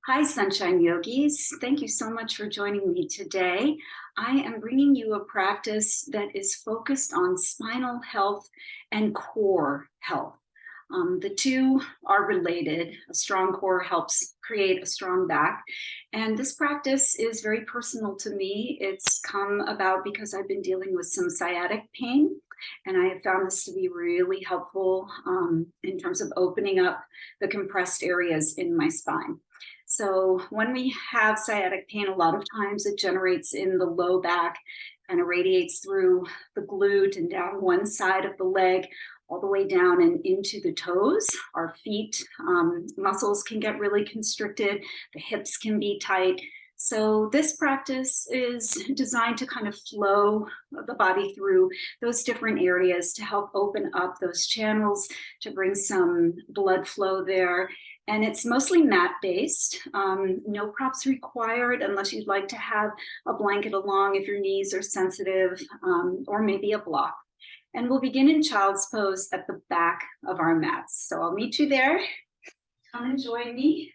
Hi, Sunshine Yogis. Thank you so much for joining me today. I am bringing you a practice that is focused on spinal health and core health. The two are related. A strong core helps create a strong back. And this practice is very personal to me. It's come about because I've been dealing with some sciatic pain. And I have found this to be really helpful in terms of opening up the compressed areas in my spine. So when we have sciatic pain, a lot of times it generates in the low back and irradiates through the glute and down one side of the leg, all the way down and into the toes. Our feet muscles can get really constricted. The hips can be tight. So this practice is designed to kind of flow the body through those different areas to help open up those channels, to bring some blood flow there. And it's mostly mat-based, no props required unless you'd like to have a blanket along if your knees are sensitive, or maybe a block. And we'll begin in child's pose at the back of our mats. So I'll meet you there. Come and join me.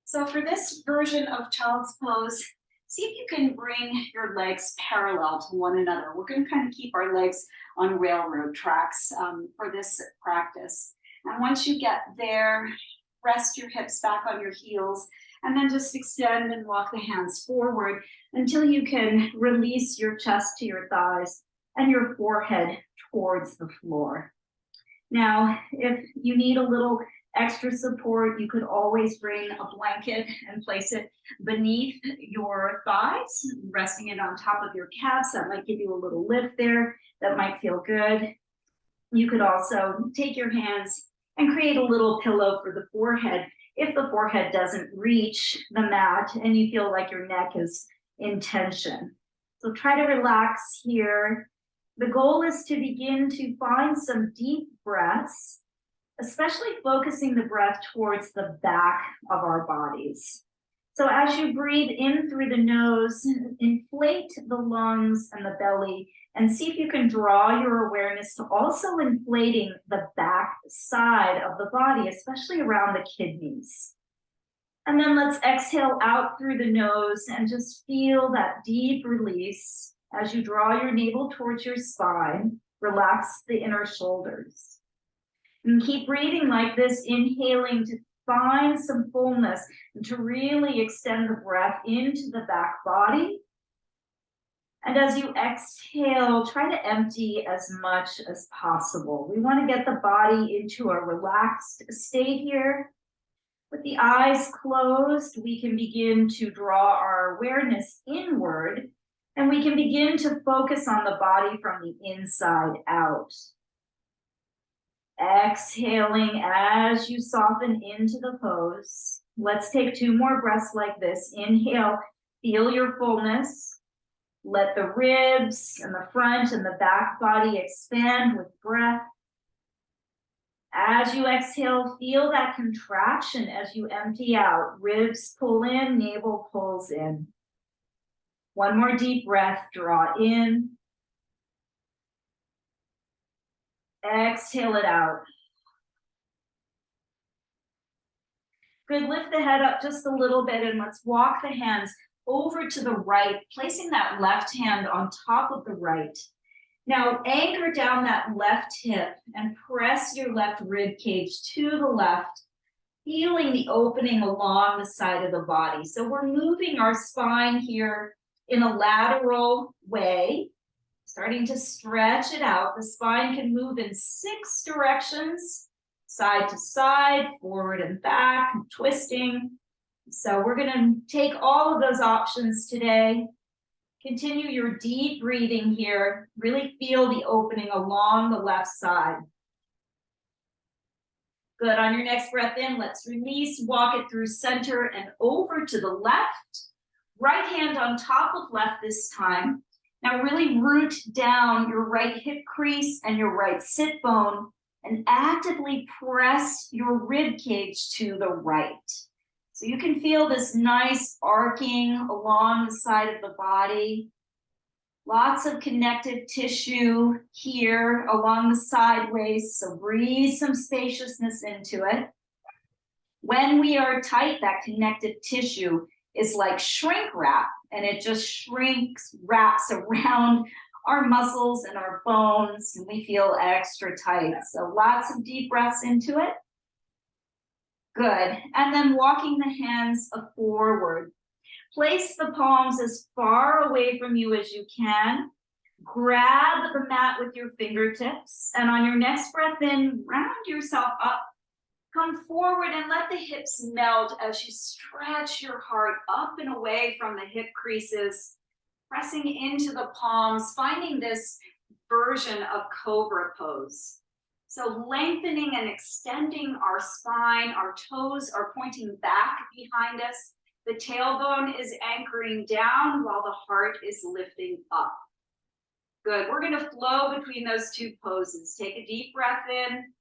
So for this version of child's pose, see if you can bring your legs parallel to one another. We're going to kind of keep our legs on railroad tracks for this practice. And once you get there, rest your hips back on your heels, and then just extend and walk the hands forward until you can release your chest to your thighs and your forehead towards the floor. Now, if you need a little extra support, you could always bring a blanket and place it beneath your thighs, resting it on top of your calves. That might give you a little lift there. That might feel good. You could also take your hands and create a little pillow for the forehead if the forehead doesn't reach the mat and you feel like your neck is in tension. So try to relax here. The goal is to begin to find some deep breaths, especially focusing the breath towards the back of our bodies. So as you breathe in through the nose, inflate the lungs and the belly, and see if you can draw your awareness to also inflating the back side of the body, especially around the kidneys. And then let's exhale out through the nose and just feel that deep release as you draw your navel towards your spine. Relax the inner shoulders. And keep breathing like this, inhaling to find some fullness and to really extend the breath into the back body. And as you exhale, try to empty as much as possible. We want to get the body into a relaxed state here. With the eyes closed, we can begin to draw our awareness inward, and we can begin to focus on the body from the inside out. Exhaling as you soften into the pose. Let's take 2 more breaths like this. Inhale, feel your fullness. Let the ribs and the front and the back body expand with breath. As you exhale, feel that contraction as you empty out. Ribs pull in, navel pulls in. 1 more deep breath, draw in. Exhale it out. Good, lift the head up just a little bit and let's walk the hands over to the right, placing that left hand on top of the right. Now anchor down that left hip and press your left rib cage to the left, feeling the opening along the side of the body. So we're moving our spine here in a lateral way, starting to stretch it out. The spine can move in 6 directions, side to side, forward and back, twisting. So we're going to take all of those options today. Continue your deep breathing here. Really feel the opening along the left side. Good. On your next breath in, let's release, walk it through center and over to the left. Right hand on top of left this time. Now really root down your right hip crease and your right sit bone and actively press your rib cage to the right. So you can feel this nice arcing along the side of the body. Lots of connective tissue here along the sideways, so breathe some spaciousness into it. When we are tight, that connective tissue is like shrink wrap, and it just shrinks, wraps around our muscles and our bones, and we feel extra tight. So lots of deep breaths into it. Good. And then walking the hands forward. Place the palms as far away from you as you can. Grab the mat with your fingertips, and on your next breath in, round yourself up. Come forward and let the hips melt as you stretch your heart up and away from the hip creases, pressing into the palms, finding this version of cobra pose. So lengthening and extending our spine, our toes are pointing back behind us. The tailbone is anchoring down while the heart is lifting up. Good, we're gonna flow between those two poses. Take a deep breath in.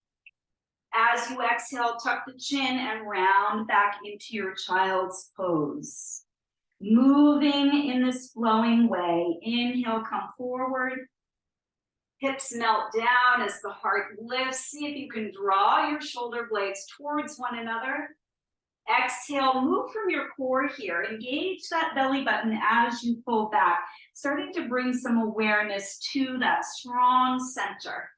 As you exhale, tuck the chin and round back into your child's pose. Moving in this flowing way. Inhale, come forward. Hips melt down as the heart lifts. See if you can draw your shoulder blades towards one another. Exhale, move from your core here. Engage that belly button as you pull back, starting to bring some awareness to that strong center.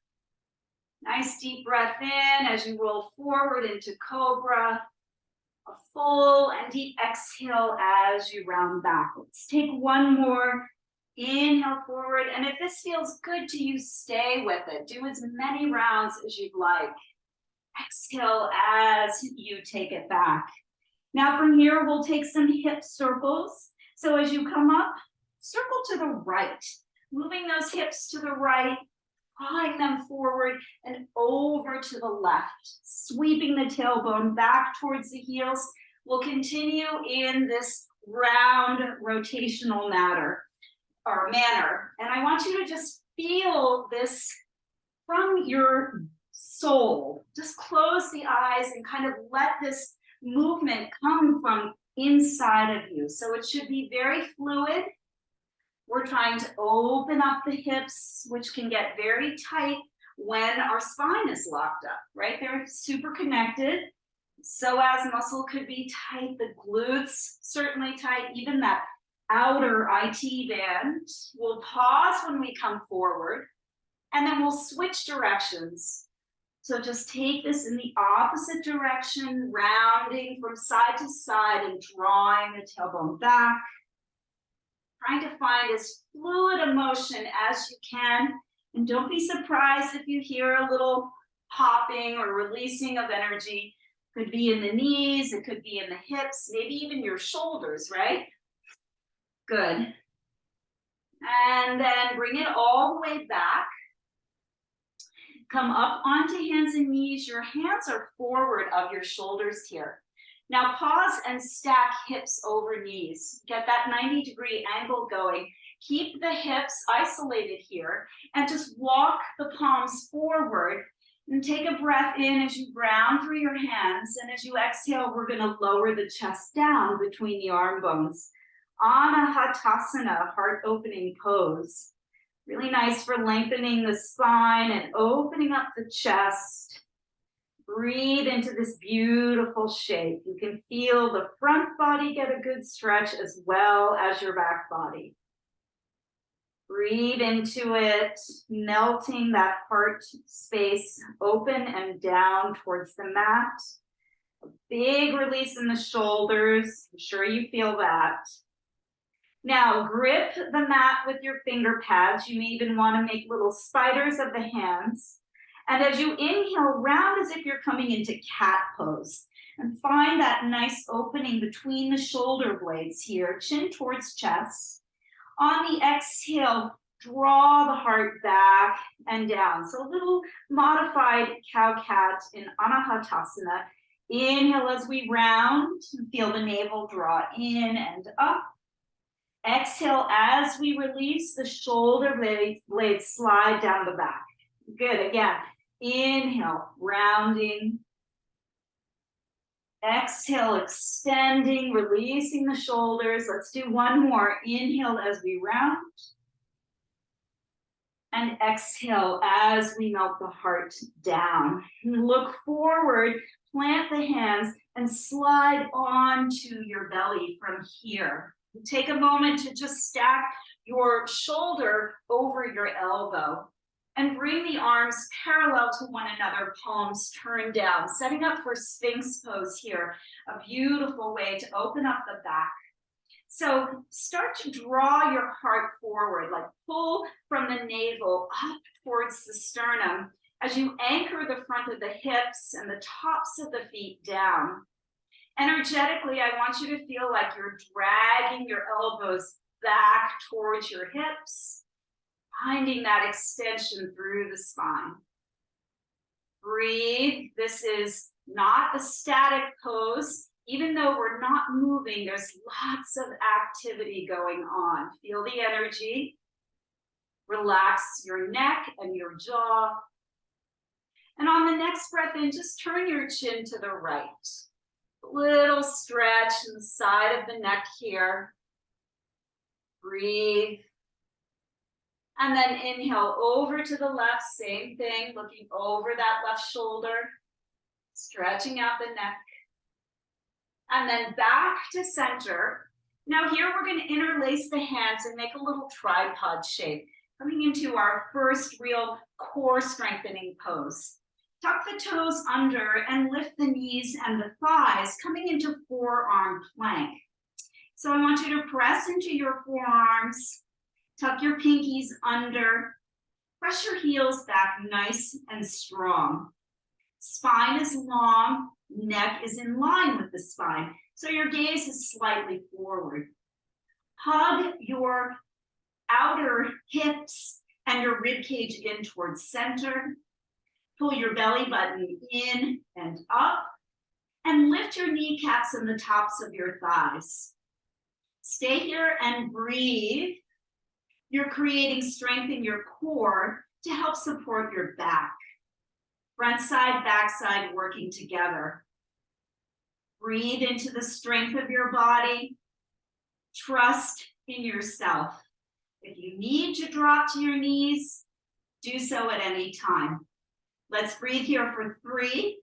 Nice deep breath in as you roll forward into cobra. A full and deep exhale as you round back. Let's take one more. Inhale forward. And if this feels good to you, stay with it. Do as many rounds as you'd like. Exhale as you take it back. Now from here, we'll take some hip circles. So as you come up, circle to the right. Moving those hips to the right. Drawing them forward and over to the left, sweeping the tailbone back towards the heels. We'll continue in this round rotational manner. And I want you to just feel this from your soul. Just close the eyes and kind of let this movement come from inside of you. So it should be very fluid. We're trying to open up the hips, which can get very tight when our spine is locked up, right? They're super connected. Psoas muscle could be tight, the glutes certainly tight, even that outer IT band. We'll pause when we come forward, and then we'll switch directions. So just take this in the opposite direction, rounding from side to side and drawing the tailbone back. Trying to find as fluid a motion as you can. And don't be surprised if you hear a little popping or releasing of energy. Could be in the knees, it could be in the hips, maybe even your shoulders, right? Good. And then bring it all the way back. Come up onto hands and knees. Your hands are forward of your shoulders here. Now pause and stack hips over knees. Get that 90-degree angle going. Keep the hips isolated here and just walk the palms forward and take a breath in as you round through your hands. And as you exhale, we're gonna lower the chest down between the arm bones. Anahatasana, heart opening pose. Really nice for lengthening the spine and opening up the chest. Breathe into this beautiful shape. You can feel the front body get a good stretch as well as your back body. Breathe into it, melting that heart space open and down towards the mat. A big release in the shoulders. I'm sure you feel that. Now grip the mat with your finger pads. You may even want to make little spiders of the hands. And as you inhale, round as if you're coming into cat pose. And find that nice opening between the shoulder blades here, chin towards chest. On the exhale, draw the heart back and down. So a little modified cow-cat in anahatasana. Inhale as we round, feel the navel draw in and up. Exhale as we release, the shoulder blades slide down the back. Good, again. Inhale, rounding. Exhale, extending, releasing the shoulders. Let's do one more. Inhale as we round. And exhale as we melt the heart down. Look forward, plant the hands and slide onto your belly from here. Take a moment to just stack your shoulder over your elbow and bring the arms parallel to one another, palms turned down, setting up for Sphinx pose here, a beautiful way to open up the back. So start to draw your heart forward, like pull from the navel up towards the sternum as you anchor the front of the hips and the tops of the feet down. Energetically, I want you to feel like you're dragging your elbows back towards your hips, finding that extension through the spine. Breathe. This is not a static pose. Even though we're not moving, there's lots of activity going on. Feel the energy. Relax your neck and your jaw. And on the next breath in, just turn your chin to the right. A little stretch in the side of the neck here. Breathe. And then inhale over to the left, same thing, looking over that left shoulder, stretching out the neck. And then back to center. Now here we're going to interlace the hands and make a little tripod shape, coming into our first real core strengthening pose. Tuck the toes under and lift the knees and the thighs, coming into forearm plank. So I want you to press into your forearms, tuck your pinkies under, press your heels back nice and strong. Spine is long, neck is in line with the spine, so your gaze is slightly forward. Hug your outer hips and your rib cage in towards center. Pull your belly button in and up, and lift your kneecaps and the tops of your thighs. Stay here and breathe. You're creating strength in your core to help support your back. Front side, back side working together. Breathe into the strength of your body. Trust in yourself. If you need to drop to your knees, do so at any time. Let's breathe here for 3,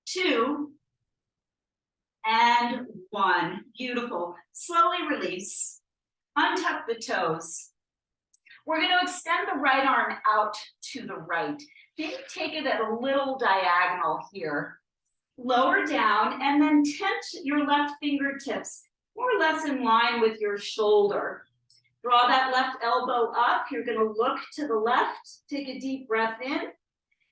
2, and 1. Beautiful. Slowly release. Untuck the toes. We're going to extend the right arm out to the right. Maybe take it at a little diagonal here. Lower down and then tent your left fingertips more or less in line with your shoulder. Draw that left elbow up. You're going to look to the left. Take a deep breath in.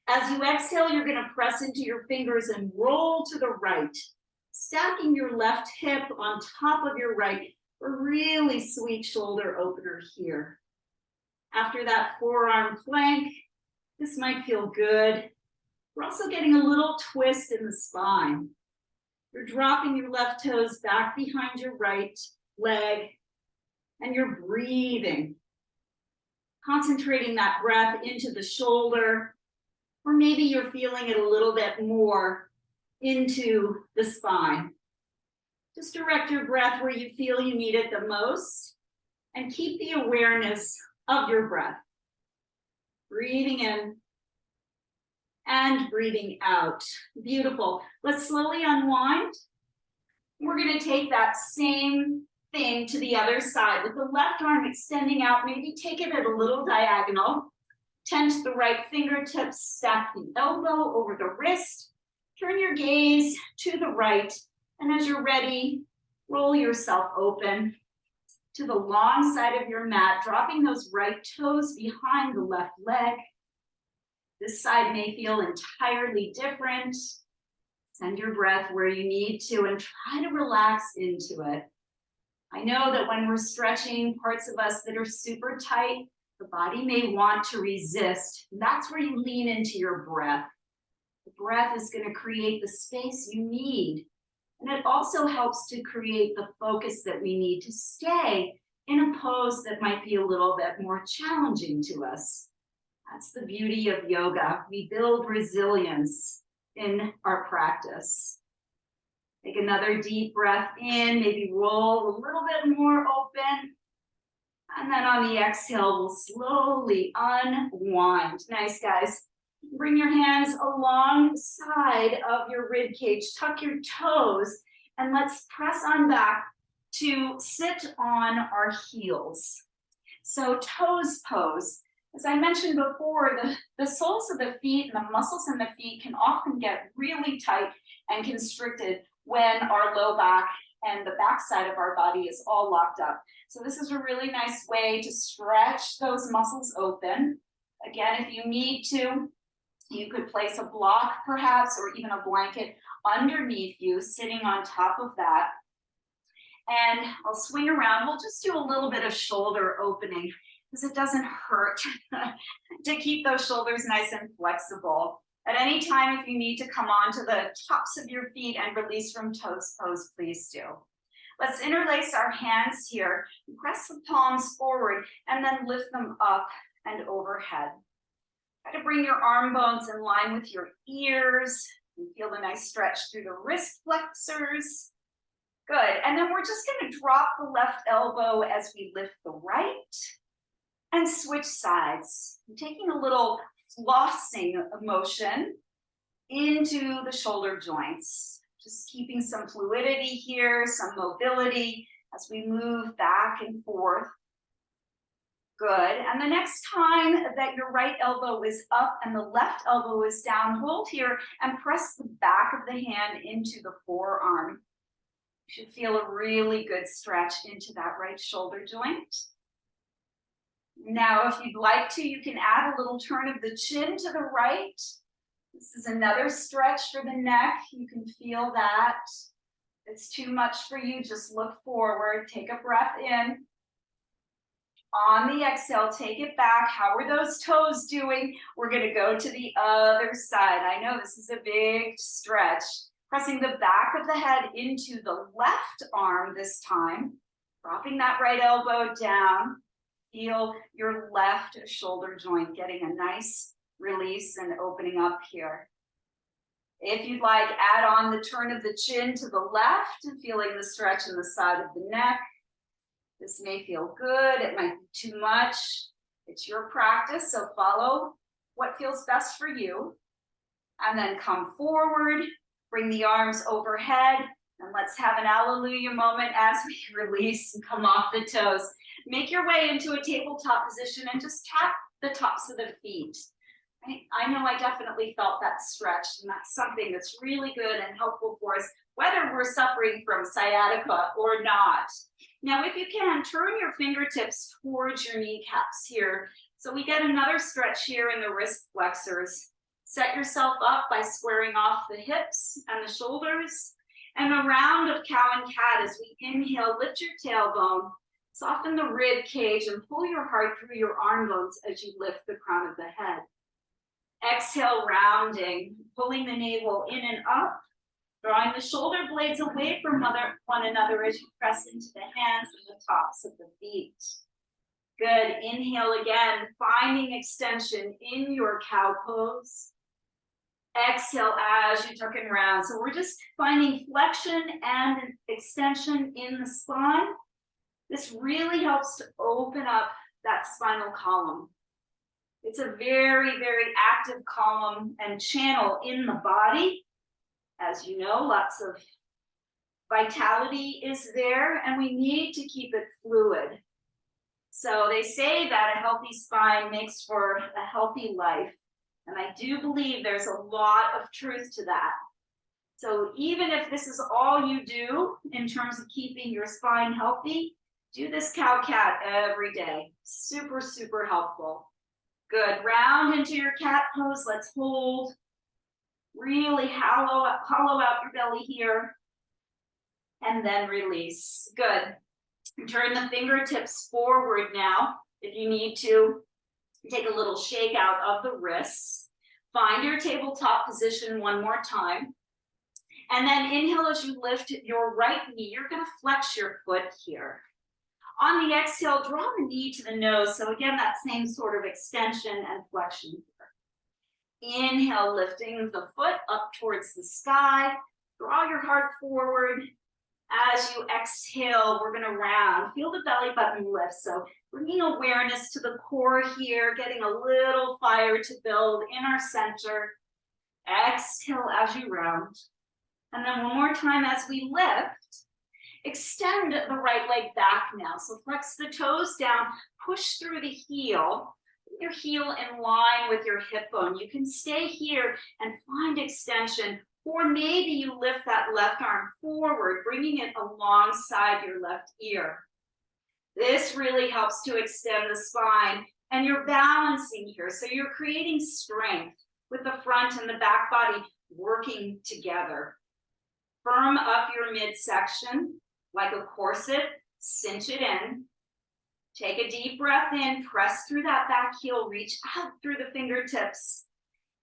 As you exhale, you're going to press into your fingers and roll to the right, stacking your left hip on top of your right. A really sweet shoulder opener here. After that forearm plank, this might feel good. We're also getting a little twist in the spine. You're dropping your left toes back behind your right leg, and you're breathing. Concentrating that breath into the shoulder, or maybe you're feeling it a little bit more into the spine. Just direct your breath where you feel you need it the most, and keep the awareness of your breath. Breathing in and breathing out. Beautiful. Let's slowly unwind. We're going to take that same thing to the other side with the left arm extending out. Maybe take it at a little diagonal. Tent the right fingertips, stack the elbow over the wrist. Turn your gaze to the right. And as you're ready, roll yourself open to the long side of your mat, dropping those right toes behind the left leg. This side may feel entirely different. Send your breath where you need to and try to relax into it. I know that when we're stretching parts of us that are super tight, the body may want to resist. That's where you lean into your breath. The breath is going to create the space you need. And it also helps to create the focus that we need to stay in a pose that might be a little bit more challenging to us. That's the beauty of yoga. We build resilience in our practice. Take another deep breath in, maybe roll a little bit more open. And then on the exhale, we'll slowly unwind. Nice, guys. Bring your hands alongside of your rib cage. Tuck your toes, and let's press on back to sit on our heels. So toes pose. As I mentioned before, the soles of the feet and the muscles in the feet can often get really tight and constricted when our low back and the back side of our body is all locked up. So this is a really nice way to stretch those muscles open. Again, if you need to, you could place a block perhaps, or even a blanket underneath you, sitting on top of that. And I'll swing around. We'll just do a little bit of shoulder opening because it doesn't hurt to keep those shoulders nice and flexible. At any time, if you need to come onto the tops of your feet and release from toes pose, please do. Let's interlace our hands here. Press the palms forward and then lift them up and overhead. Try to bring your arm bones in line with your ears. You feel the nice stretch through the wrist flexors. Good, and then we're just gonna drop the left elbow as we lift the right and switch sides. I'm taking a little flossing motion into the shoulder joints. Just keeping some fluidity here, some mobility as we move back and forth. Good, and the next time that your right elbow is up and the left elbow is down, hold here and press the back of the hand into the forearm. You should feel a really good stretch into that right shoulder joint. Now, if you'd like to, you can add a little turn of the chin to the right. This is another stretch for the neck. You can feel that. If it's too much for you, just look forward. Take a breath in. On the exhale, take it back. How are those toes doing? We're going to go to the other side. I know this is a big stretch. Pressing the back of the head into the left arm this time. Dropping that right elbow down. Feel your left shoulder joint getting a nice release and opening up here. If you'd like, add on the turn of the chin to the left and feeling the stretch in the side of the neck. This may feel good. It might be too much. It's your practice, so follow what feels best for you. And then come forward, bring the arms overhead, and let's have an alleluia moment as we release and come off the toes. Make your way into a tabletop position and just tap the tops of the feet. I know I definitely felt that stretch, and that's something that's really good and helpful for us, whether we're suffering from sciatica or not. Now, if you can, turn your fingertips towards your kneecaps here. So we get another stretch here in the wrist flexors. Set yourself up by squaring off the hips and the shoulders. And a round of cow and cat as we inhale, lift your tailbone, soften the rib cage, and pull your heart through your arm bones as you lift the crown of the head. Exhale, rounding, pulling the navel in and up, drawing the shoulder blades away from one another as you press into the hands and the tops of the feet. Good, inhale again, finding extension in your cow pose. Exhale as you tuck and round. So we're just finding flexion and extension in the spine. This really helps to open up that spinal column. It's a very, very active column and channel in the body. As you know, lots of vitality is there, and we need to keep it fluid. So they say that a healthy spine makes for a healthy life. And I do believe there's a lot of truth to that. So even if this is all you do in terms of keeping your spine healthy, do this cow-cat every day. Super, super helpful. Good, round into your cat pose. Let's hold. Really hollow out your belly here. And then release. Good. Turn the fingertips forward now. If you need to, take a little shake out of the wrists. Find your tabletop position one more time. And then inhale as you lift your right knee. You're going to flex your foot here. On the exhale, draw the knee to the nose. So again, that same sort of extension and flexion here. Inhale, lifting the foot up towards the sky. Draw your heart forward. As you exhale, we're gonna round. Feel the belly button lift. So bringing awareness to the core here, getting a little fire to build in our center. Exhale as you round. And then one more time as we lift, extend the right leg back now. So flex the toes down, push through the heel, your heel in line with your hip bone. You can stay here and find extension, or maybe you lift that left arm forward, bringing it alongside your left ear. This really helps to extend the spine, and you're balancing here. So you're creating strength with the front and the back body working together. Firm up your midsection like a corset, cinch it in. Take a deep breath in, press through that back heel, reach out through the fingertips.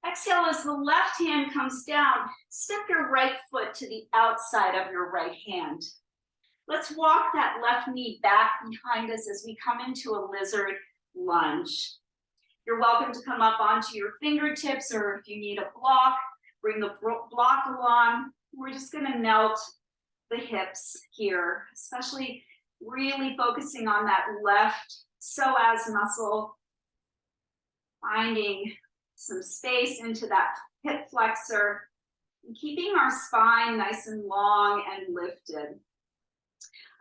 Exhale as the left hand comes down, step your right foot to the outside of your right hand. Let's walk that left knee back behind us as we come into a lizard lunge. You're welcome to come up onto your fingertips, or if you need a block, bring the block along. We're just gonna melt the hips here, especially really focusing on that left psoas muscle, finding some space into that hip flexor, and keeping our spine nice and long and lifted.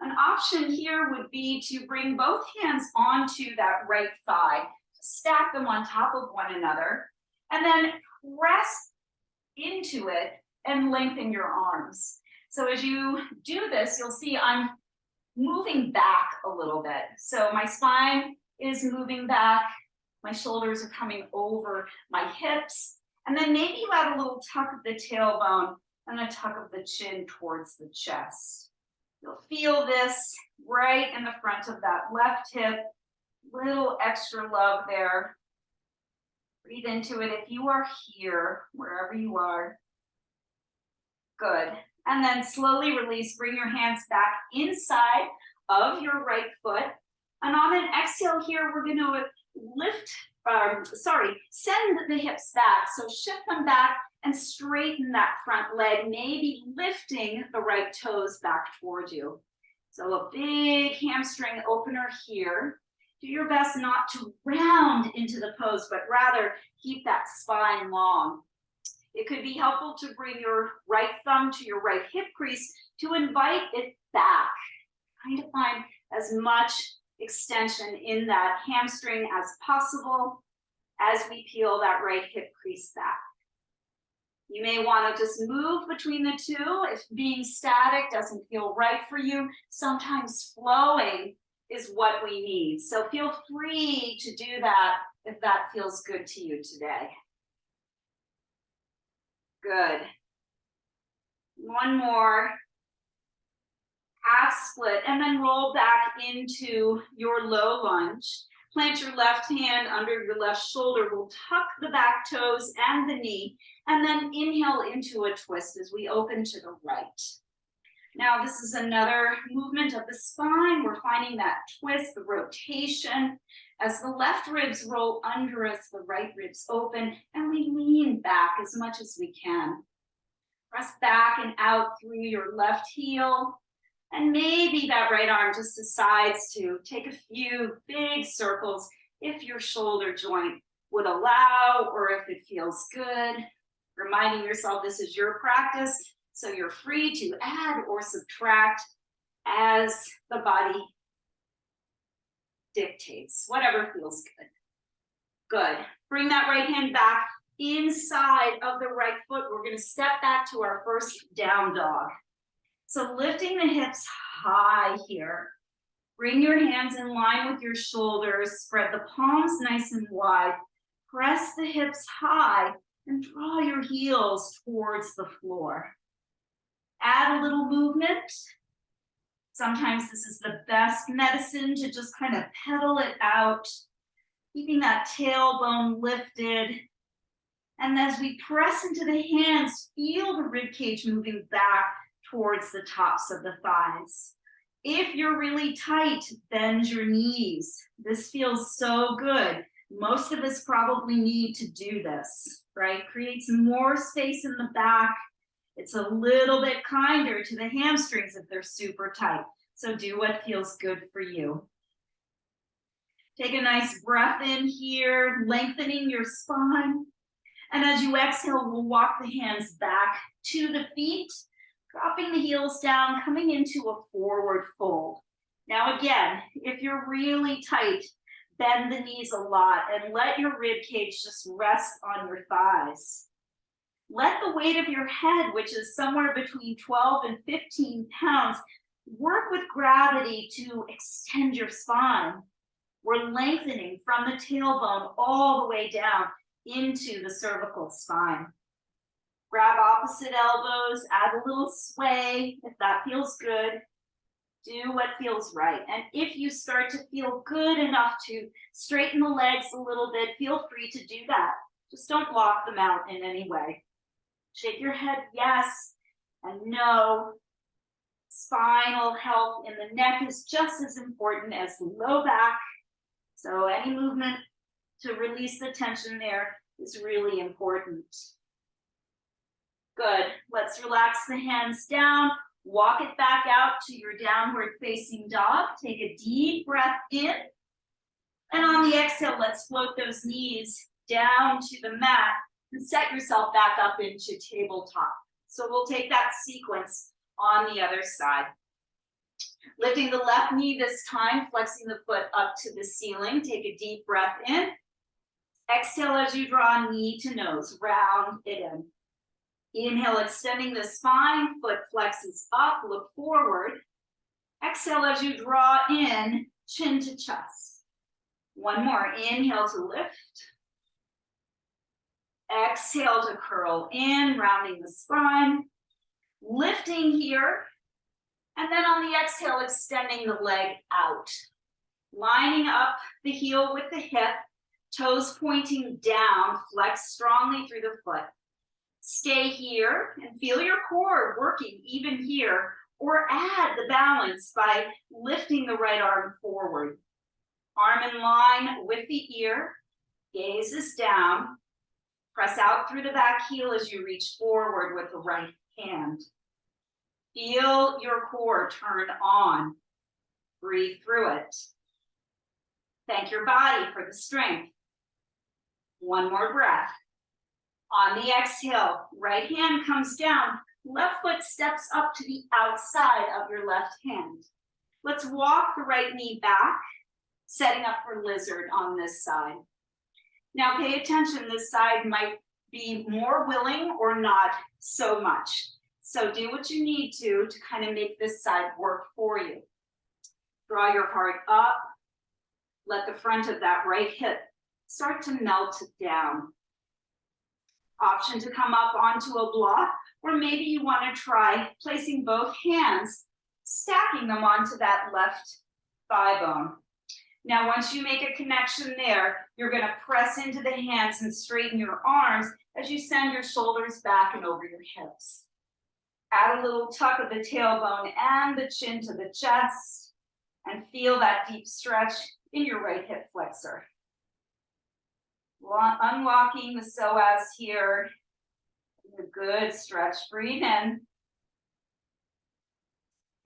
An option here would be to bring both hands onto that right thigh, stack them on top of one another, and then press into it and lengthen your arms. So as you do this, you'll see I'm moving back a little bit. So my spine is moving back, my shoulders are coming over my hips, and then maybe you add a little tuck of the tailbone and a tuck of the chin towards the chest. You'll feel this right in the front of that left hip, little extra love there. Breathe into it if you are here, wherever you are. Good. And then slowly release, bring your hands back inside of your right foot. And on an exhale here, we're gonna send the hips back. So shift them back and straighten that front leg, maybe lifting the right toes back towards you. So a big hamstring opener here. Do your best not to round into the pose, but rather keep that spine long. It could be helpful to bring your right thumb to your right hip crease to invite it back. Trying to find as much extension in that hamstring as possible as we peel that right hip crease back. You may want to just move between the two if being static doesn't feel right for you. Sometimes flowing is what we need. So feel free to do that if that feels good to you today. Good. One more. Half split, and then roll back into your low lunge. Plant your left hand under your left shoulder. We'll tuck the back toes and the knee, and then inhale into a twist as we open to the right. Now, this is another movement of the spine. We're finding that twist, the rotation. As the left ribs roll under us, the right ribs open, and we lean back as much as we can. Press back and out through your left heel. And maybe that right arm just decides to take a few big circles if your shoulder joint would allow, or if it feels good. Reminding yourself this is your practice, so you're free to add or subtract as the body dictates, whatever feels good. Good. Bring that right hand back inside of the right foot. We're going to step back to our first down dog. So lifting the hips high here. Bring your hands in line with your shoulders. Spread the palms nice and wide. Press the hips high and draw your heels towards the floor. Add a little movement. Sometimes this is the best medicine to just kind of pedal it out, keeping that tailbone lifted. And as we press into the hands, feel the rib cage moving back towards the tops of the thighs. If you're really tight, bend your knees. This feels so good. Most of us probably need to do this, right? Create some more space in the back It's a little bit kinder to the hamstrings if they're super tight. So do what feels good for you. Take a nice breath in here, lengthening your spine. And as you exhale, we'll walk the hands back to the feet, dropping the heels down, coming into a forward fold. Now again, if you're really tight, bend the knees a lot and let your rib cage just rest on your thighs. Let the weight of your head, which is somewhere between 12 and 15 pounds, work with gravity to extend your spine. We're lengthening from the tailbone all the way down into the cervical spine. Grab opposite elbows, add a little sway if that feels good. Do what feels right. And if you start to feel good enough to straighten the legs a little bit, feel free to do that. Just don't lock them out in any way. Shake your head yes and no. Spinal health in the neck is just as important as the low back. So any movement to release the tension there is really important. Good. Let's relax the hands down. Walk it back out to your downward facing dog. Take a deep breath in. And on the exhale, let's float those knees down to the mat and set yourself back up into tabletop. So we'll take that sequence on the other side. Lifting the left knee this time, flexing the foot up to the ceiling. Take a deep breath in. Exhale as you draw knee to nose, round it in. Inhale, extending the spine, foot flexes up, look forward. Exhale as you draw in, chin to chest. One more, inhale to lift. Exhale to curl in, rounding the spine. Lifting here. And then on the exhale, extending the leg out. Lining up the heel with the hip, toes pointing down, flex strongly through the foot. Stay here and feel your core working even here, or add the balance by lifting the right arm forward. Arm in line with the ear, gaze is down. Press out through the back heel as you reach forward with the right hand. Feel your core turn on. Breathe through it. Thank your body for the strength. One more breath. On the exhale, right hand comes down, left foot steps up to the outside of your left hand. Let's walk the right knee back, setting up for lizard on this side. Now pay attention, this side might be more willing or not so much. So do what you need to kind of make this side work for you. Draw your heart up. Let the front of that right hip start to melt down. Option to come up onto a block, or maybe you want to try placing both hands, stacking them onto that left thigh bone. Now, once you make a connection there, you're going to press into the hands and straighten your arms as you send your shoulders back and over your hips. Add a little tuck of the tailbone and the chin to the chest, and feel that deep stretch in your right hip flexor. Unlocking the psoas here. A good stretch. Breathe in.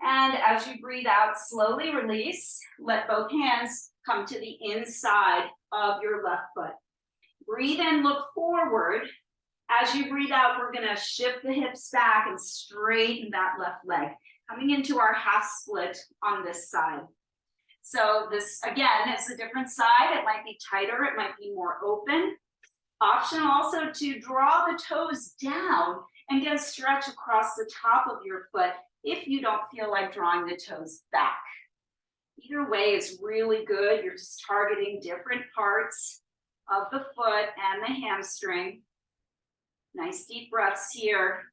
And as you breathe out, slowly release. Let both hands come to the inside of your left foot. Breathe in, look forward. As you breathe out, we're going to shift the hips back and straighten that left leg. Coming into our half split on this side. So this, again, is a different side. It might be tighter. It might be more open. Option also to draw the toes down and get a stretch across the top of your foot if you don't feel like drawing the toes back. Either way is really good. You're just targeting different parts of the foot and the hamstring. Nice deep breaths here.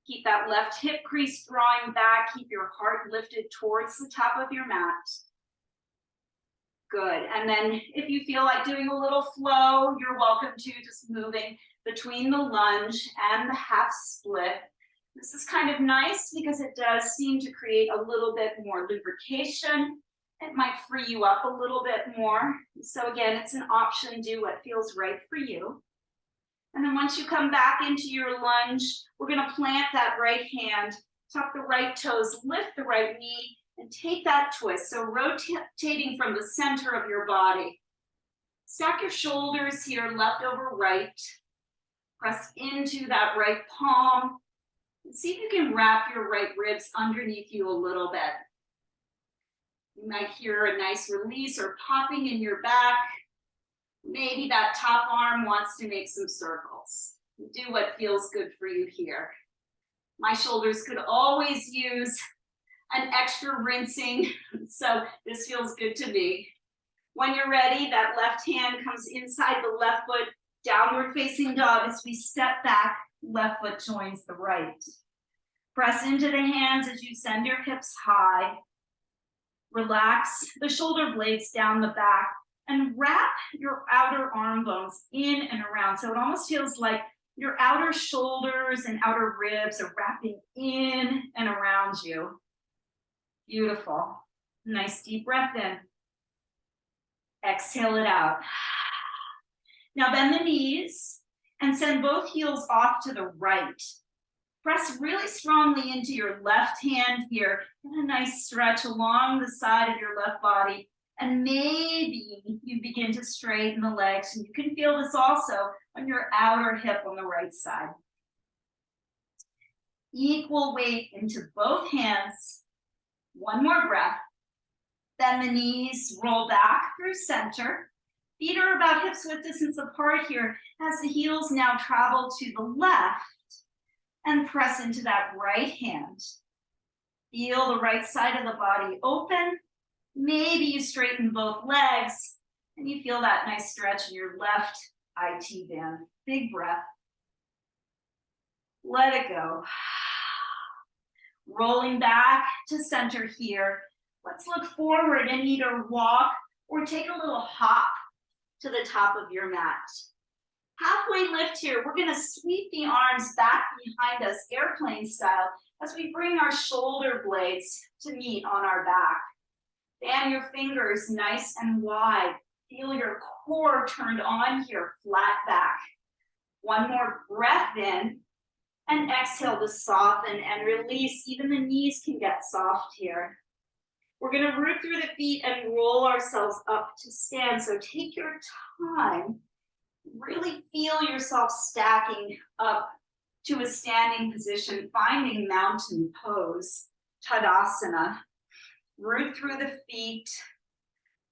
Keep that left hip crease drawing back. Keep your heart lifted towards the top of your mat. Good. And then if you feel like doing a little flow, you're welcome to just moving between the lunge and the half split. This is kind of nice because it does seem to create a little bit more lubrication. It might free you up a little bit more. So again, it's an option. Do what feels right for you. And then once you come back into your lunge, we're gonna plant that right hand, tuck the right toes, lift the right knee, and take that twist. So rotating from the center of your body. Stack your shoulders here, left over right. Press into that right palm. And see if you can wrap your right ribs underneath you a little bit. You might hear a nice release or popping in your back. Maybe that top arm wants to make some circles. Do what feels good for you here. My shoulders could always use an extra rinsing, so this feels good to me. When you're ready, that left hand comes inside the left foot, downward facing dog. As we step back, left foot joins the right. Press into the hands as you send your hips high. Relax the shoulder blades down the back and wrap your outer arm bones in and around. So it almost feels like your outer shoulders and outer ribs are wrapping in and around you. Beautiful. Nice deep breath in. Exhale it out. Now bend the knees and send both heels off to the right. Press really strongly into your left hand here. Get a nice stretch along the side of your left body. And maybe you begin to straighten the legs. And you can feel this also on your outer hip on the right side. Equal weight into both hands. One more breath. Bend the knees, roll back through center. Feet are about hips width distance apart here as the heels now travel to the left and press into that right hand. Feel the right side of the body open. Maybe you straighten both legs and you feel that nice stretch in your left IT band. Big breath. Let it go. Rolling back to center here. Let's look forward and either walk or take a little hop to the top of your mat. Halfway lift here, we're gonna sweep the arms back behind us, airplane style, as we bring our shoulder blades to meet on our back. Fan your fingers nice and wide. Feel your core turned on here, flat back. One more breath in, and exhale to soften and release. Even the knees can get soft here. We're gonna root through the feet and roll ourselves up to stand. So take your time. Really feel yourself stacking up to a standing position, finding mountain pose, Tadasana. Root through the feet.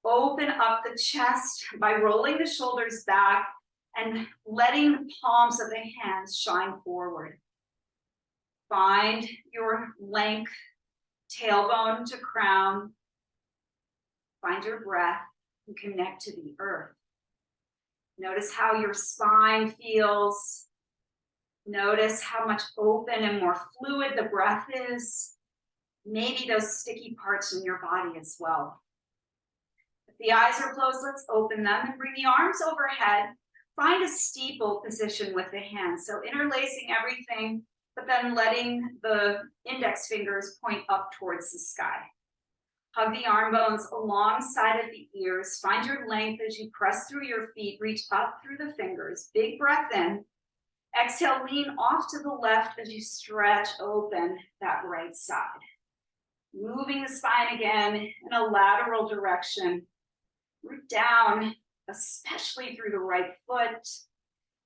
Open up the chest by rolling the shoulders back and letting the palms of the hands shine forward. Find your length, tailbone to crown. Find your breath and connect to the earth. Notice how your spine feels. Notice how much open and more fluid the breath is. Maybe those sticky parts in your body as well. If the eyes are closed, let's open them and bring the arms overhead. Find a steeple position with the hands. So interlacing everything, but then letting the index fingers point up towards the sky. Hug the arm bones alongside of the ears. Find your length as you press through your feet. Reach up through the fingers. Big breath in. Exhale, lean off to the left as you stretch open that right side. Moving the spine again in a lateral direction. Root down, especially through the right foot.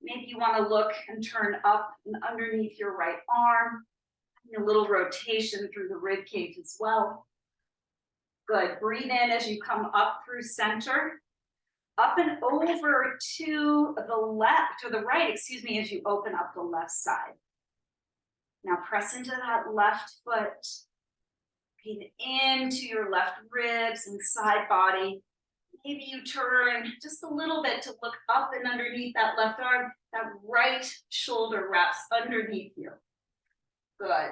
Maybe you want to look and turn up and underneath your right arm. A little rotation through the rib cage as well. Good. Breathe in as you come up through center. Up and over to the left, or the right, excuse me, as you open up the left side. Now press into that left foot. Breathe into your left ribs and side body. Maybe you turn just a little bit to look up and underneath that left arm. That right shoulder wraps underneath you. Good.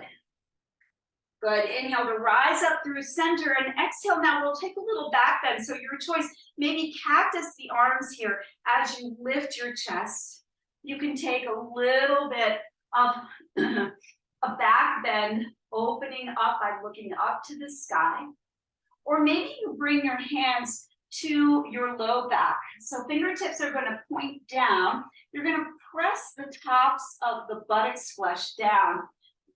Good. Inhale to rise up through center and exhale. Now we'll take a little back bend. So your choice, maybe cactus the arms here as you lift your chest. You can take a little bit of a back bend, opening up by looking up to the sky. Or maybe you bring your hands to your low back. So fingertips are going to point down. You're going to press the tops of the buttocks flesh down.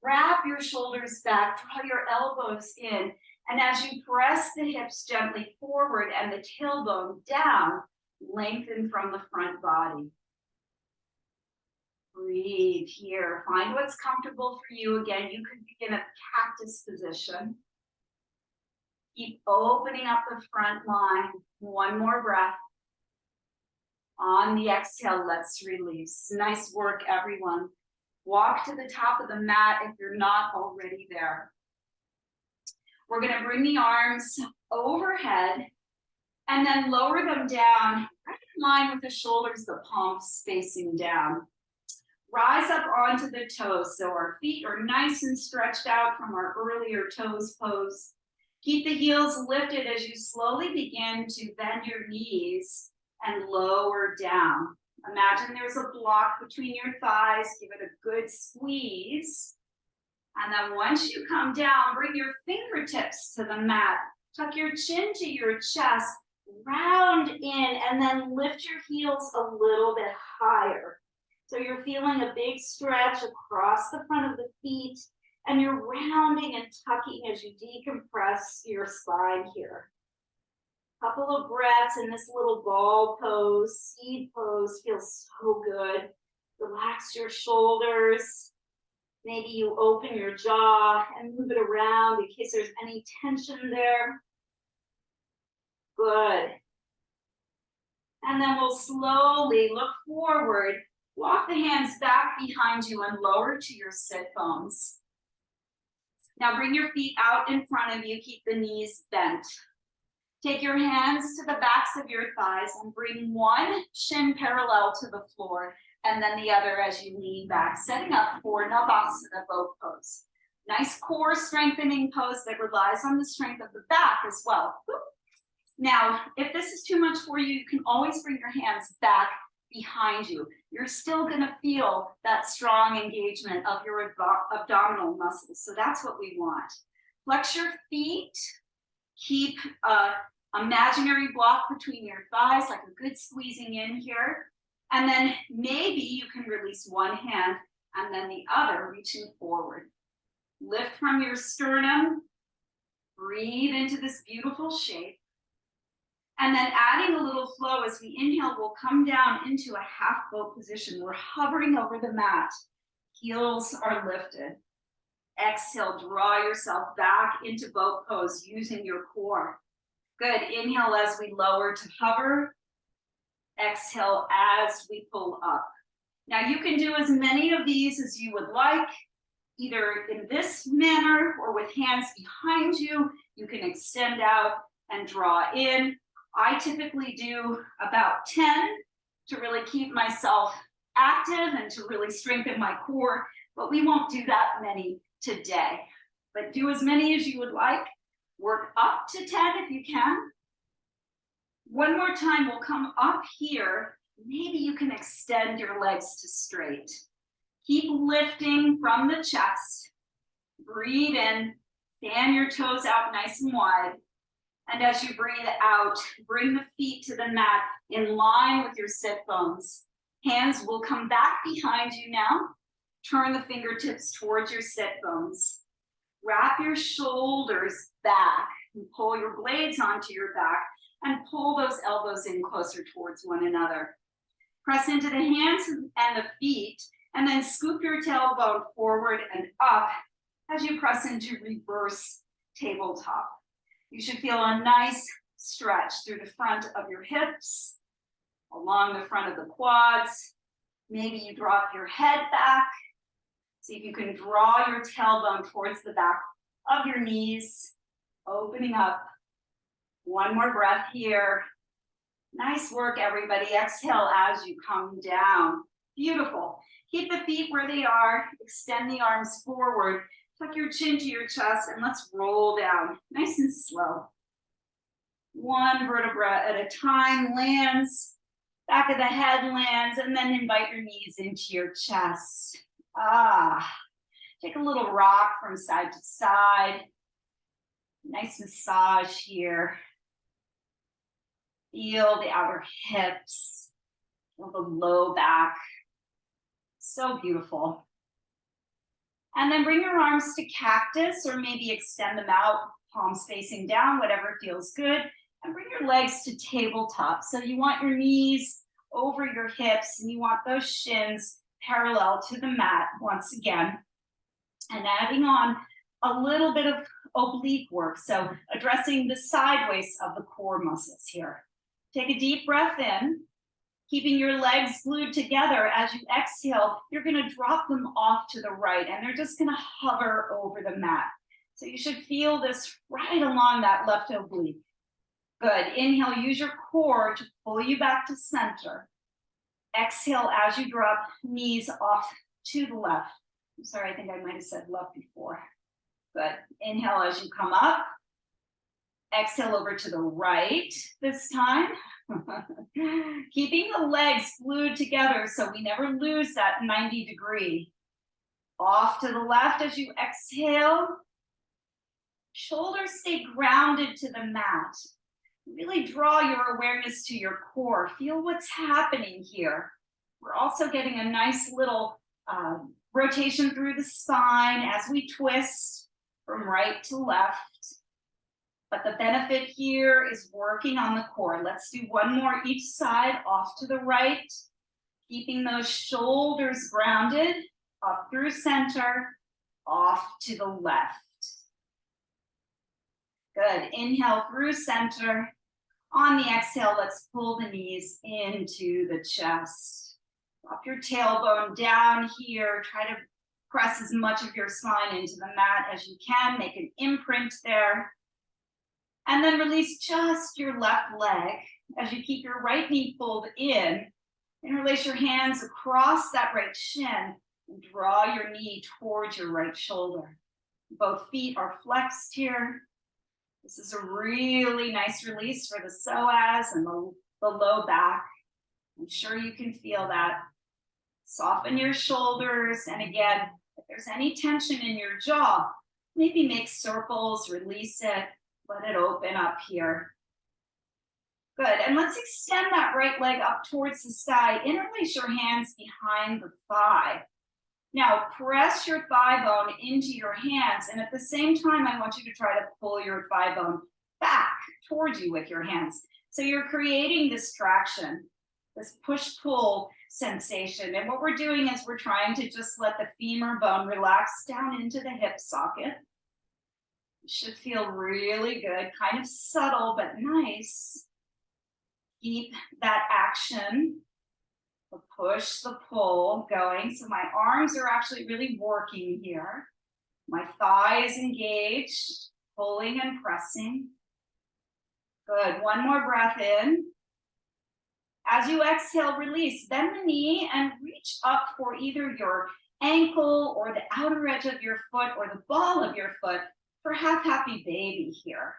Wrap your shoulders back, draw your elbows in. And as you press the hips gently forward and the tailbone down, lengthen from the front body. Breathe here. Find what's comfortable for you. Again, you could begin a cactus position. Keep opening up the front line. One more breath. On the exhale, let's release. Nice work, everyone. Walk to the top of the mat if you're not already there. We're going to bring the arms overhead and then lower them down, right in line with the shoulders, the palms facing down. Rise up onto the toes, so our feet are nice and stretched out from our earlier toes pose. Keep the heels lifted as you slowly begin to bend your knees and lower down. Imagine there's a block between your thighs. Give it a good squeeze. And then once you come down, bring your fingertips to the mat. Tuck your chin to your chest. Round in and then lift your heels a little bit higher. So you're feeling a big stretch across the front of the feet. And you're rounding and tucking as you decompress your spine here. Couple of breaths in this little ball pose, seed pose, feels so good. Relax your shoulders. Maybe you open your jaw and move it around in case there's any tension there. Good. And then we'll slowly look forward. Walk the hands back behind you and lower to your sit bones. Now bring your feet out in front of you. Keep the knees bent. Take your hands to the backs of your thighs and bring one shin parallel to the floor and then the other as you lean back, setting up for navasana boat pose. Nice core strengthening pose that relies on the strength of the back as well. Now, if this is too much for you, you can always bring your hands back behind you. You're still going to feel that strong engagement of your abdominal muscles. So that's what we want. Flex your feet. Keep an imaginary block between your thighs, like a good squeezing in here. And then maybe you can release one hand and then the other reaching forward. Lift from your sternum. Breathe into this beautiful shape. And then adding a little flow as we inhale, we'll come down into a half boat position. We're hovering over the mat. Heels are lifted. Exhale, draw yourself back into boat pose using your core. Good, inhale as we lower to hover. Exhale as we pull up. Now you can do as many of these as you would like, either in this manner or with hands behind you. You can extend out and draw in. I typically do about 10 to really keep myself active and to really strengthen my core, but we won't do that many today. But do as many as you would like. Work up to 10 if you can. One more time, we'll come up here. Maybe you can extend your legs to straight. Keep lifting from the chest. Breathe in, fan your toes out nice and wide. And as you breathe out, bring the feet to the mat in line with your sit bones. Hands will come back behind you now. Turn the fingertips towards your sit bones. Wrap your shoulders back and pull your blades onto your back and pull those elbows in closer towards one another. Press into the hands and the feet and then scoop your tailbone forward and up as you press into reverse tabletop. You should feel a nice stretch through the front of your hips, along the front of the quads. Maybe you drop your head back. See if you can draw your tailbone towards the back of your knees, opening up. One more breath here. Nice work, everybody. Exhale as you come down. Beautiful. Keep the feet where they are. Extend the arms forward. Tuck your chin to your chest and let's roll down nice and slow. One vertebra at a time lands, back of the head lands, and then invite your knees into your chest. Take a little rock from side to side. Nice massage here. Feel the outer hips, feel the low back. So beautiful. And then bring your arms to cactus, or maybe extend them out, palms facing down, whatever feels good. And bring your legs to tabletop. So you want your knees over your hips, and you want those shins parallel to the mat once again. And adding on a little bit of oblique work. So addressing the sideways of the core muscles here. Take a deep breath in, keeping your legs glued together. As you exhale, you're going to drop them off to the right, and they're just going to hover over the mat. So you should feel this right along that left oblique. Good. Inhale, use your core to pull you back to center. Exhale as you drop knees off to the left. I'm sorry, I think I might have said left before. Good. Inhale as you come up. Exhale over to the right this time. Keeping the legs glued together so we never lose that 90 degree. Off to the left as you exhale. Shoulders stay grounded to the mat. Really draw your awareness to your core. Feel what's happening here. We're also getting a nice little rotation through the spine as we twist from right to left. But the benefit here is working on the core. Let's do one more each side, off to the right, keeping those shoulders grounded, up through center, off to the left. Good. Inhale through center. On the exhale, let's pull the knees into the chest. Drop your tailbone down here. Try to press as much of your spine into the mat as you can. Make an imprint there. And then release just your left leg as you keep your right knee pulled in. Interlace your hands across that right shin and draw your knee towards your right shoulder. Both feet are flexed here. This is a really nice release for the psoas and the low back. I'm sure you can feel that. Soften your shoulders. And again, if there's any tension in your jaw, maybe make circles, release it, let it open up here. Good. And let's extend that right leg up towards the sky. Interlace your hands behind the thigh. Now, press your thigh bone into your hands, and at the same time, I want you to try to pull your thigh bone back towards you with your hands. So you're creating this traction, this push-pull sensation. And what we're doing is we're trying to just let the femur bone relax down into the hip socket. It should feel really good, kind of subtle, but nice. Keep that action. The push, the pull going. So my arms are actually really working here. My thigh is engaged, pulling and pressing. Good. One more breath in. As you exhale, release. Bend the knee and reach up for either your ankle or the outer edge of your foot or the ball of your foot for half happy baby here.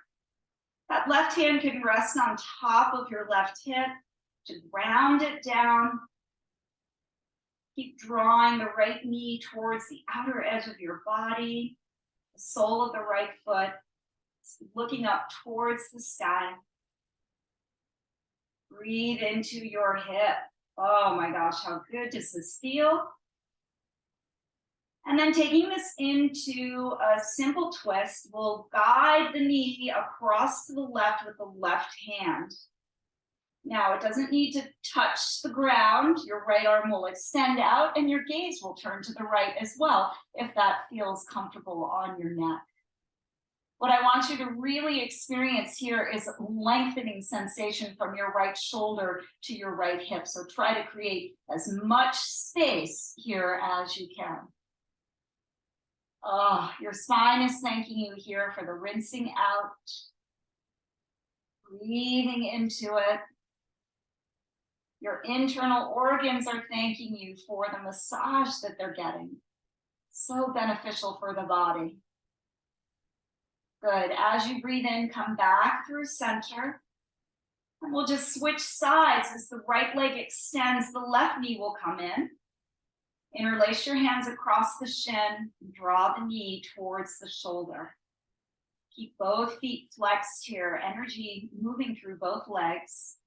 That left hand can rest on top of your left hip to ground it down. Keep drawing the right knee towards the outer edge of your body, the sole of the right foot, looking up towards the sky. Breathe into your hip. Oh my gosh, how good does this feel? And then taking this into a simple twist, we'll guide the knee across to the left with the left hand. Now, it doesn't need to touch the ground. Your right arm will extend out and your gaze will turn to the right as well, if that feels comfortable on your neck. What I want you to really experience here is lengthening sensation from your right shoulder to your right hip. So try to create as much space here as you can. Oh, your spine is thanking you here for the rinsing out. Breathing into it. Your internal organs are thanking you for the massage that they're getting. So beneficial for the body. Good. As you breathe in, come back through center. And we'll just switch sides. As the right leg extends, the left knee will come in. Interlace your hands across the shin. Draw the knee towards the shoulder. Keep both feet flexed here. Energy moving through both legs.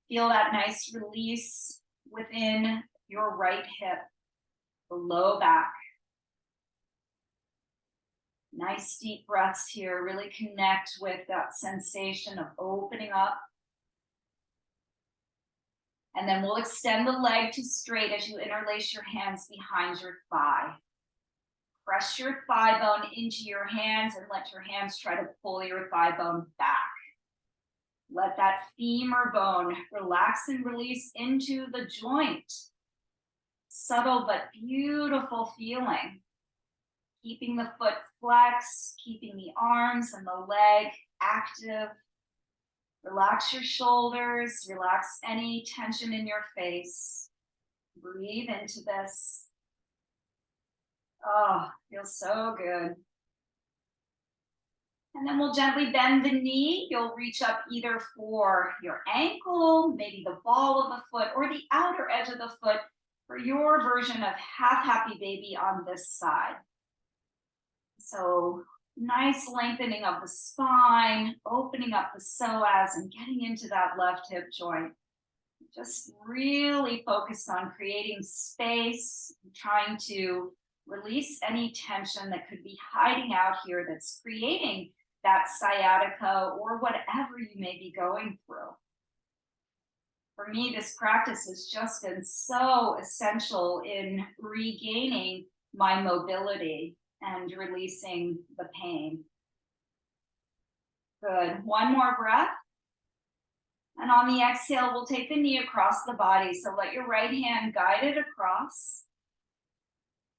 Feel that nice release within your right hip, the low back. Nice deep breaths here. Really connect with that sensation of opening up. And then we'll extend the leg to straight as you interlace your hands behind your thigh. Press your thigh bone into your hands and let your hands try to pull your thigh bone back. Let that femur bone relax and release into the joint. Subtle but beautiful feeling. Keeping the foot flexed, keeping the arms and the leg active. Relax your shoulders, relax any tension in your face. Breathe into this. Oh, feels so good. And then we'll gently bend the knee. You'll reach up either for your ankle, maybe the ball of the foot, or the outer edge of the foot for your version of half happy baby on this side. So nice lengthening of the spine, opening up the psoas and getting into that left hip joint. Just really focused on creating space, trying to release any tension that could be hiding out here that's creating that sciatica or whatever you may be going through. For me, this practice has just been so essential in regaining my mobility and releasing the pain. Good. One more breath. And on the exhale, we'll take the knee across the body. So let your right hand guide it across.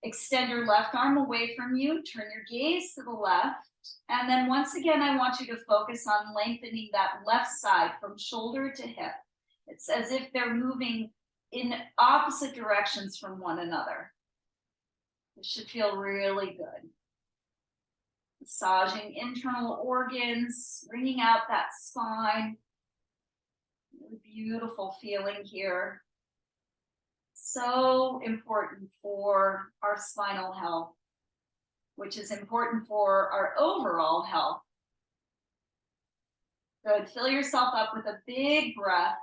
Extend your left arm away from you. Turn your gaze to the left. And then once again, I want you to focus on lengthening that left side from shoulder to hip. It's as if they're moving in opposite directions from one another. It should feel really good. Massaging internal organs, bringing out that spine. Really beautiful feeling here. So important for our spinal health, which is important for our overall health. Good. Fill yourself up with a big breath.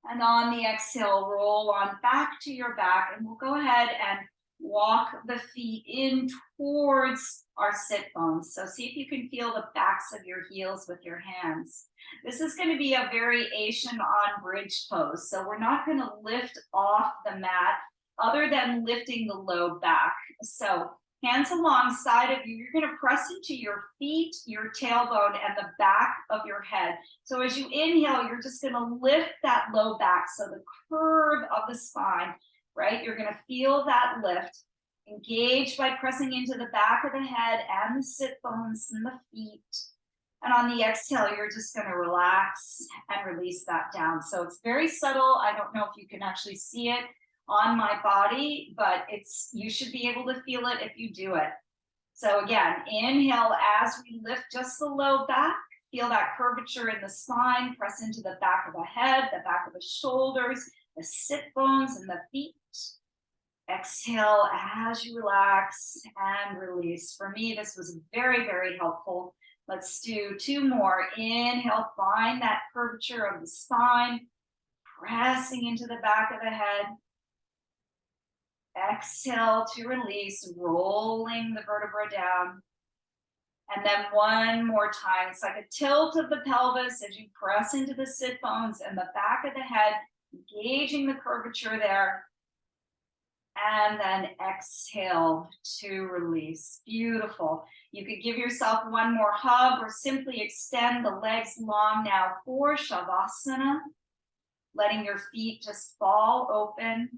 And on the exhale, roll on back to your back. And we'll go ahead and walk the feet in towards our sit bones. So see if you can feel the backs of your heels with your hands. This is going to be a variation on bridge pose. So we're not going to lift off the mat other than lifting the low back. So hands alongside of you, you're going to press into your feet, your tailbone, and the back of your head. So as you inhale, you're just going to lift that low back. So the curve of the spine, right? You're going to feel that lift. Engage by pressing into the back of the head and the sit bones and the feet. And on the exhale, you're just going to relax and release that down. So it's very subtle. I don't know if you can actually see it on my body, but you should be able to feel it if you do it. So again, inhale as we lift just the low back. Feel that curvature in the spine. Press into the back of the head, the back of the shoulders, the sit bones, and the feet. Exhale as you relax and release. For me, this was very, very helpful. Let's do two more. Inhale, find that curvature of the spine, pressing into the back of the head. Exhale to release, rolling the vertebra down. And then one more time. It's like a tilt of the pelvis as you press into the sit bones and the back of the head, engaging the curvature there. And then exhale to release. Beautiful. You could give yourself one more hug or simply extend the legs long now for Shavasana. Letting your feet just fall open.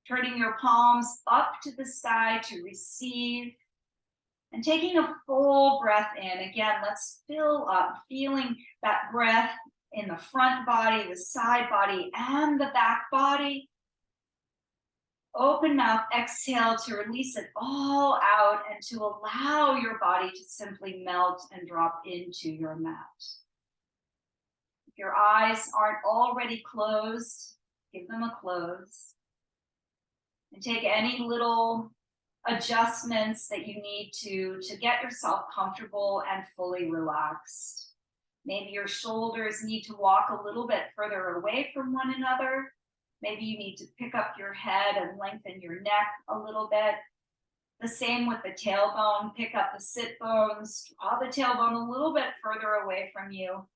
Turning your palms up to the sky to receive. And taking a full breath in. Again, let's fill up, feeling that breath in the front body, the side body, and the back body. Open mouth, exhale to release it all out and to allow your body to simply melt and drop into your mat. If your eyes aren't already closed, give them a close. And take any little adjustments that you need to get yourself comfortable and fully relaxed. Maybe your shoulders need to walk a little bit further away from one another. Maybe you need to pick up your head and lengthen your neck a little bit. The same with the tailbone. Pick up the sit bones, draw the tailbone a little bit further away from you.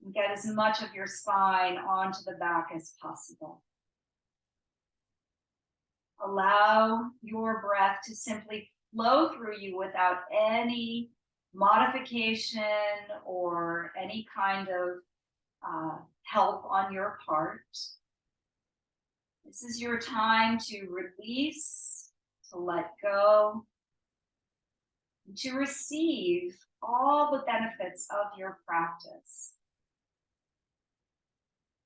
And get as much of your spine onto the back as possible. Allow your breath to simply flow through you without any modification or any kind of help on your part. This is your time to release, to let go, and to receive all the benefits of your practice.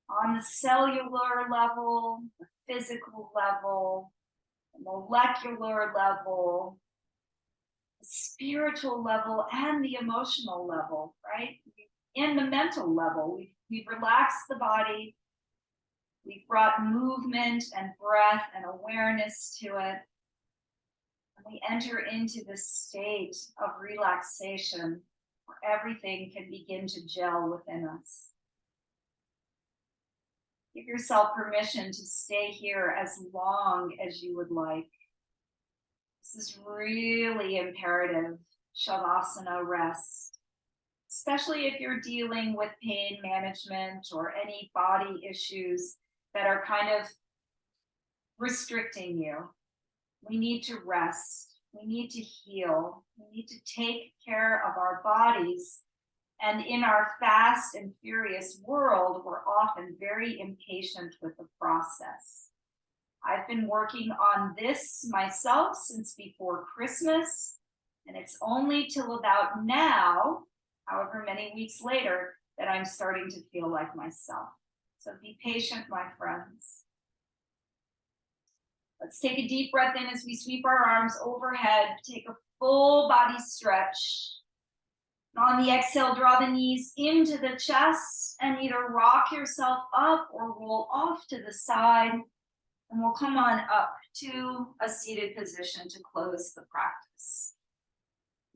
On the cellular level, the physical level, the molecular level, the spiritual level, and the emotional level, right? In the mental level, we've relaxed the body, we've brought movement and breath and awareness to it, and we enter into this state of relaxation where everything can begin to gel within us. Give yourself permission to stay here as long as you would like. This is really imperative, Shavasana rest, especially if you're dealing with pain management or any body issues that are kind of restricting you. We need to rest. We need to heal. We need to take care of our bodies. And in our fast and furious world, we're often very impatient with the process. I've been working on this myself since before Christmas, and it's only till about now, however many weeks later, that I'm starting to feel like myself. So be patient, my friends. Let's take a deep breath in as we sweep our arms overhead. Take a full body stretch. On the exhale, draw the knees into the chest and either rock yourself up or roll off to the side. And we'll come on up to a seated position to close the practice.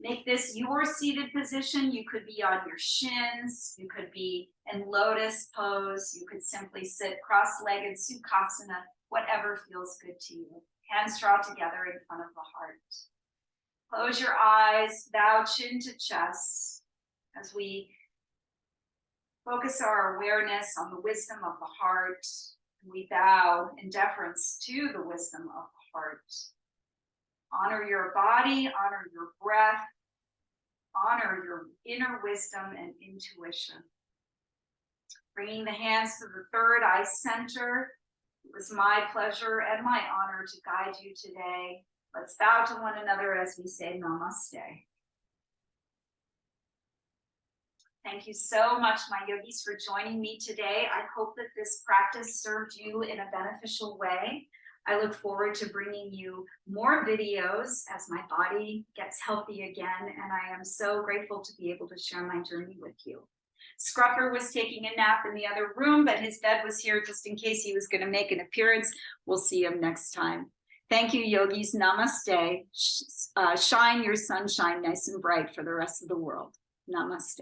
Make this your seated position. You could be on your shins. You could be in lotus pose. You could simply sit cross-legged, sukhasana, whatever feels good to you. Hands draw together in front of the heart. Close your eyes, bow chin to chest as we focus our awareness on the wisdom of the heart. We bow in deference to the wisdom of the heart. Honor your body, honor your breath, honor your inner wisdom and intuition. Bringing the hands to the third eye center. It was my pleasure and my honor to guide you today. Let's bow to one another as we say namaste. Thank you so much, my yogis, for joining me today. I hope that this practice served you in a beneficial way. I look forward to bringing you more videos as my body gets healthy again, and I am so grateful to be able to share my journey with you. Scruffer was taking a nap in the other room, but his bed was here just in case he was going to make an appearance. We'll see him next time. Thank you, yogis. Namaste. Shine your sunshine nice and bright for the rest of the world. Namaste.